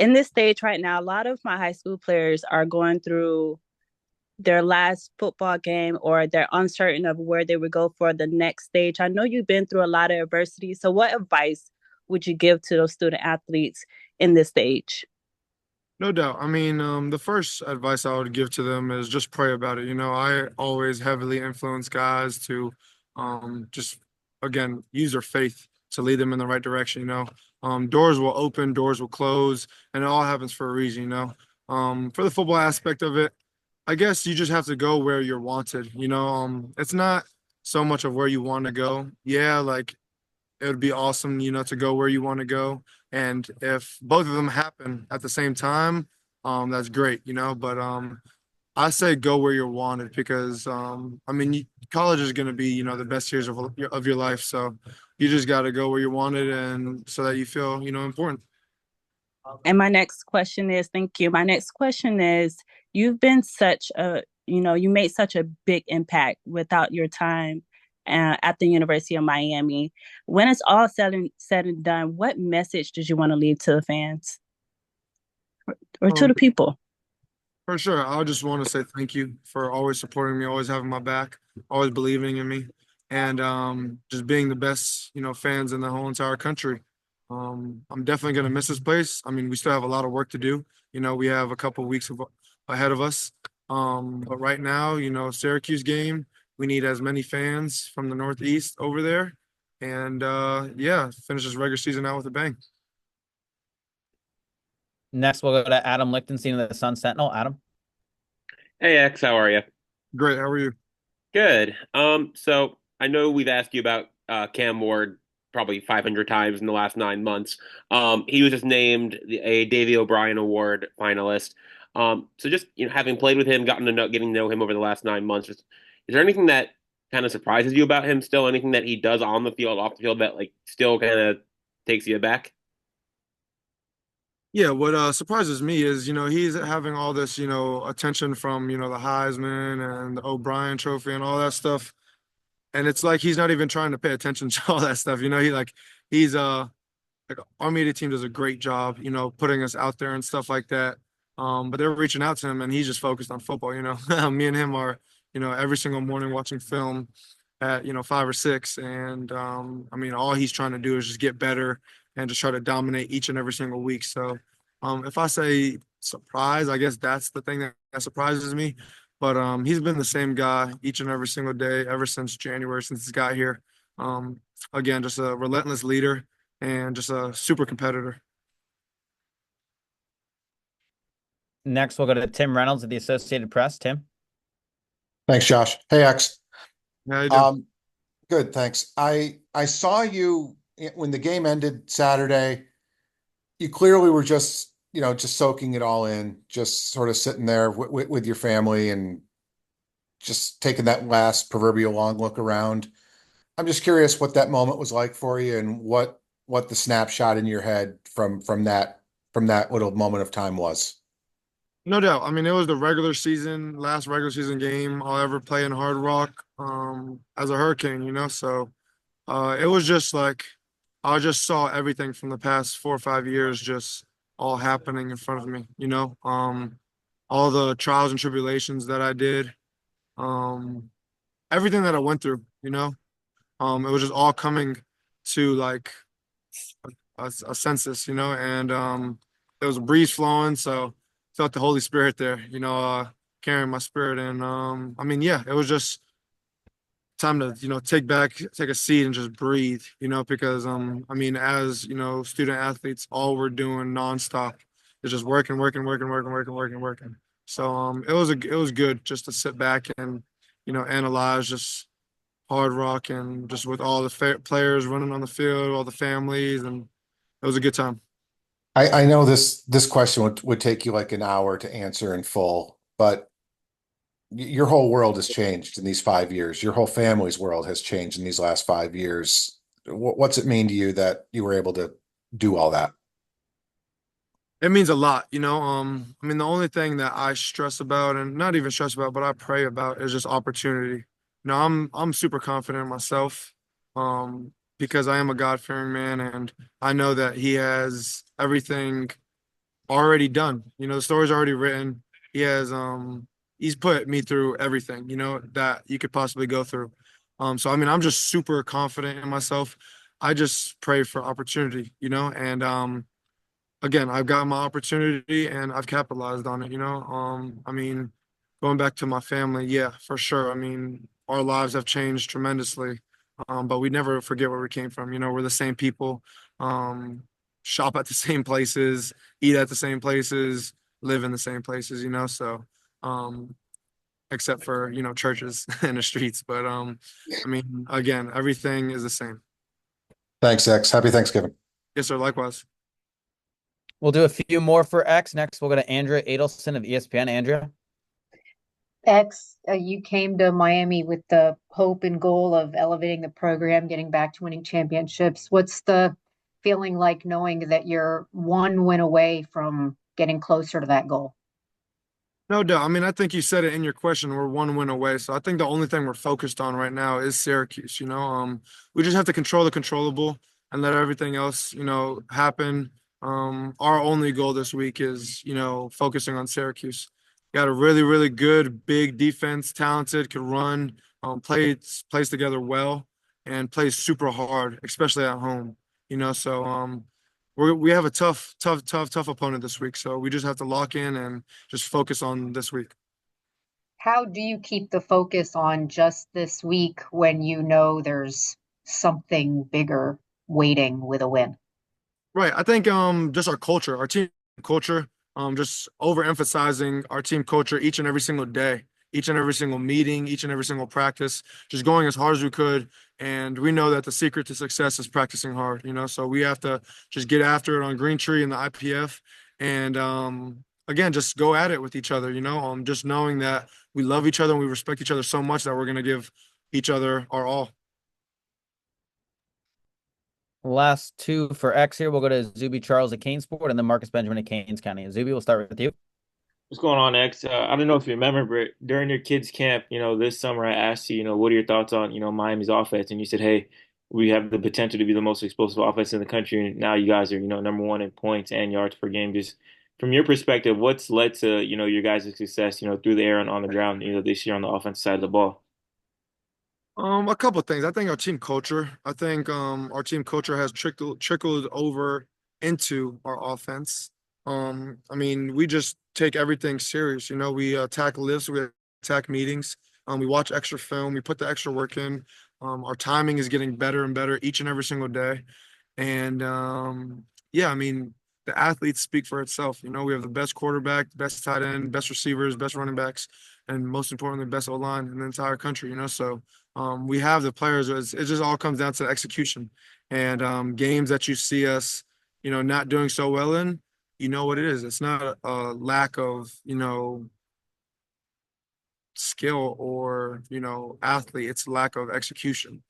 in this stage right now, a lot of my high school players are going through their last football game or they're uncertain of where they would go for the next stage. I know you've been through a lot of adversity. So, what advice would you give to those student athletes in this stage? No doubt. I mean, the first advice I would give to them is just pray about it. I always heavily influence guys to just again use their faith to lead them in the right direction. Doors will open, doors will close, and it all happens for a reason. For the football aspect of it, I guess you just have to go where you're wanted. It's not so much of where you want to go. Yeah, like it would be awesome, to go where you want to go. And if both of them happen at the same time, that's great. But I say go where you're wanted because I mean college is going to be, the best years of your life. So you just got to go where you're wanted and so that you feel, important. And my next question is, thank you. My next question is, you've been such a, you made such a big impact without your time at the University of Miami. When it's all said and done, what message did you want to leave to the fans or to Um, the people? for sure. I just want to say thank you for always supporting me, always having my back, always believing in me, and just being the best, fans in the whole entire country. I'm definitely gonna miss this place. I mean, we still have a lot of work to do. We have a couple weeks ahead of us. But right now, Syracuse game, we need as many fans from the Northeast over there, and yeah, finish this regular season out with a bang. Next, we'll go to Adam Lichtenstein of the Sun Sentinel. Adam. Hey X, how are you? Great. How are you? Good. So I know we've asked you about Cam Ward probably 500 times in the last 9 months. He was just named a Davy O'Brien Award finalist. So just having played with him, getting to know him over the last 9 months, is there anything that kind of surprises you about him still? Anything that he does on the field, off the field that like still kind of takes you aback? Yeah, what surprises me is, he's having all this, attention from, the Heisman and the O'Brien Trophy and all that stuff. And it's like he's not even trying to pay attention to all that stuff. He's like our media team does a great job, putting us out there and stuff like that. But they're reaching out to him and he's just focused on football. Me and him are, every single morning watching film at, 5 or 6. And I mean, all he's trying to do is just get better and just try to dominate each and every single week. So if I say surprise, I guess that's the thing that surprises me. But he's been the same guy each and every single day ever since January, since he's got here. Um, again, just a relentless leader and just a super competitor. Next, we'll go to Tim Reynolds of the Associated Press. Tim. Thanks, Josh. Hey, X. How you doing? Good, thanks. I saw you when the game ended Saturday. You clearly were just soaking it all in, just sort of sitting there with your family and just taking that last proverbial long look around. I'm just curious what that moment was like for you and what the snapshot in your head from that little moment of time was. No doubt. I mean, it was the last regular season game I'll ever play in Hard Rock as a Hurricane, So it was just like I just saw everything from the past 4 or 5 years just all happening in front of me. All the trials and tribulations that I did, um, everything that I went through. It was just all coming to like a census, and there was a breeze flowing, so felt the Holy Spirit there, carrying my spirit. And I mean, yeah, it was just time to, take a seat and just breathe, because I mean, as student athletes, all we're doing nonstop is just working, working, working, working, working, working, working. So it was good just to sit back and, analyze just Hard Rock and just with all the players running on the field, all the families, and it was a good time. I know this question would take you like an hour to answer in full, but your whole world has changed in these 5 years. Your whole family's world has changed in these last 5 years. What's it mean to you that you were able to do all that? It means a lot. I mean, the only thing that I stress about, and not even stress about, but I pray about, is just opportunity. I'm super confident in myself, because I am a God-fearing man, and I know that He has everything already done. The story's already written. He has he's put me through everything, that you could possibly go through. So I mean, I'm just super confident in myself. I just pray for opportunity, and again, I've got my opportunity and I've capitalized on it. I mean, going back to my family, yeah, for sure. I mean, our lives have changed tremendously, but we never forget where we came from. We're the same people, um, shop at the same places, eat at the same places, live in the same places. So, um, except for churches and the streets. But I mean, again, everything is the same. Thanks, X. Happy Thanksgiving. Yes, sir. Likewise. We'll do a few more for X. Next, we'll go to Andrea Adelson of ESPN. Andrea. X, you came to Miami with the hope and goal of elevating the program, getting back to winning championships. What's the feeling like knowing that you're one win away from getting closer to that goal? No doubt. I mean, I think you said it in your question. We're one win away. So I think the only thing we're focused on right now is Syracuse. We just have to control the controllable and let everything else, happen. Our only goal this week is, focusing on Syracuse. Got a really, really good, big defense, talented, can run, plays together well, and plays super hard, especially at home. So we have a tough opponent this week. So we just have to lock in and just focus on this week. How do you keep the focus on just this week when you know there's something bigger waiting with a win? Right. I think just our team culture, just overemphasizing our team culture each and every single day, each and every single meeting, each and every single practice, just going as hard as we could. And we know that the secret to success is practicing hard, so we have to just get after it on Green Tree and the IPF. And again, just go at it with each other, just knowing that we love each other and we respect each other so much that we're going to give each other our all. Last two for X here. We'll go to Zuby Charles at Canesport and then Marcus Benjamin at Canes County. Zuby, we'll start with you. What's going on, X? I don't know if you remember, but during your kids' camp, this summer I asked you, what are your thoughts on, Miami's offense? And you said, hey, we have the potential to be the most explosive offense in the country. And now you guys are, number one in points and yards per game. Just from your perspective, what's led to, your guys' success, through the air and on the ground, this year on the offensive side of the ball? A couple of things. I think our team culture. I think our team culture has trickled over into our offense. I mean, we just take everything serious. We attack lifts, we attack meetings. We watch extra film, we put the extra work in. Our timing is getting better and better each and every single day. And yeah, I mean, the athletes speak for itself. We have the best quarterback, best tight end, best receivers, best running backs, and most importantly, best O line in the entire country. So we have the players. It just all comes down to execution and games that you see us, not doing so well in. You know what it is. It's not a lack of, skill or, athlete. It's lack of execution.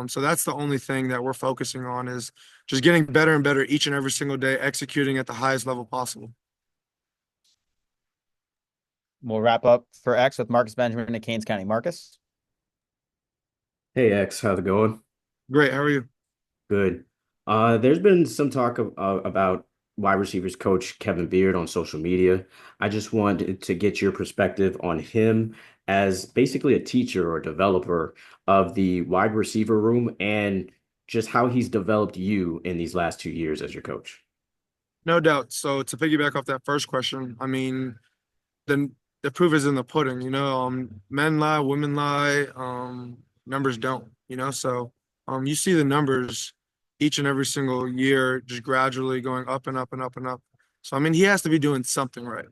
So that's the only thing that we're focusing on is just getting better and better each and every single day, executing at the highest level possible. We'll wrap up for X with Marcus Benjamin at Canes County. Marcus? Hey X, how's it going? Great. How are you? Good. There's been some talk about wide receivers coach Kevin Beard on social media. I just wanted to get your perspective on him as basically a teacher or developer of the wide receiver room and just how he's developed you in these last 2 years as your coach. No doubt. So to piggyback off that first question, I mean, the proof is in the pudding, men lie, women lie, numbers don't, so you see the numbers each and every single year just gradually going up and up and up and up. So I mean he has to be doing something right,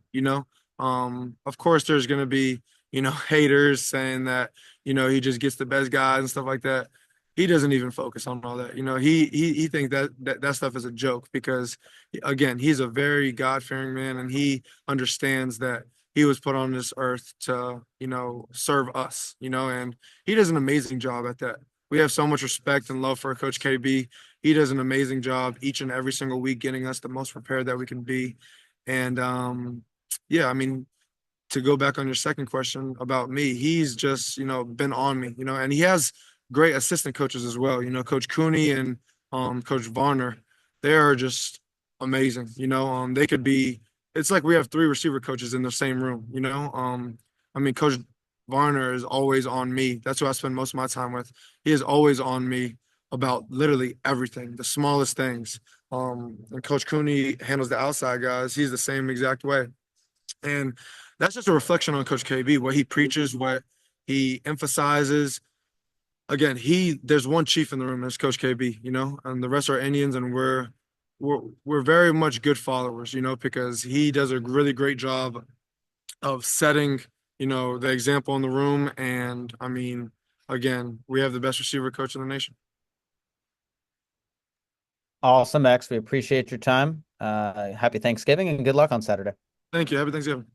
of course there's going to be, haters saying that, he just gets the best guys and stuff like that. He doesn't even focus on all that. He thinks that stuff is a joke because again, he's a very God-fearing man and he understands that he was put on this earth to, serve us, and he does an amazing job at that. We have so much respect and love for Coach KB. He does an amazing job each and every single week getting us the most prepared that we can be. And yeah, I mean, to go back on your second question about me, he's just, been on me, and he has great assistant coaches as well, Coach Cooney and Coach Varner. They are just amazing. They could be it's like we have three receiver coaches in the same room, I mean, Coach Varner is always on me. That's who I spend most of my time with. He is always on me about literally everything, the smallest things. And Coach Cooney handles the outside guys. He's the same exact way. And that's just a reflection on Coach KB, what he preaches, what he emphasizes. Again, there's one chief in the room, that's Coach KB, and the rest are Indians, and we're very much good followers, because he does a really great job of setting, the example in the room. And I mean, again, we have the best receiver coach in the nation. Awesome, X. We appreciate your time. Happy Thanksgiving and good luck on Saturday. Thank you. Happy Thanksgiving.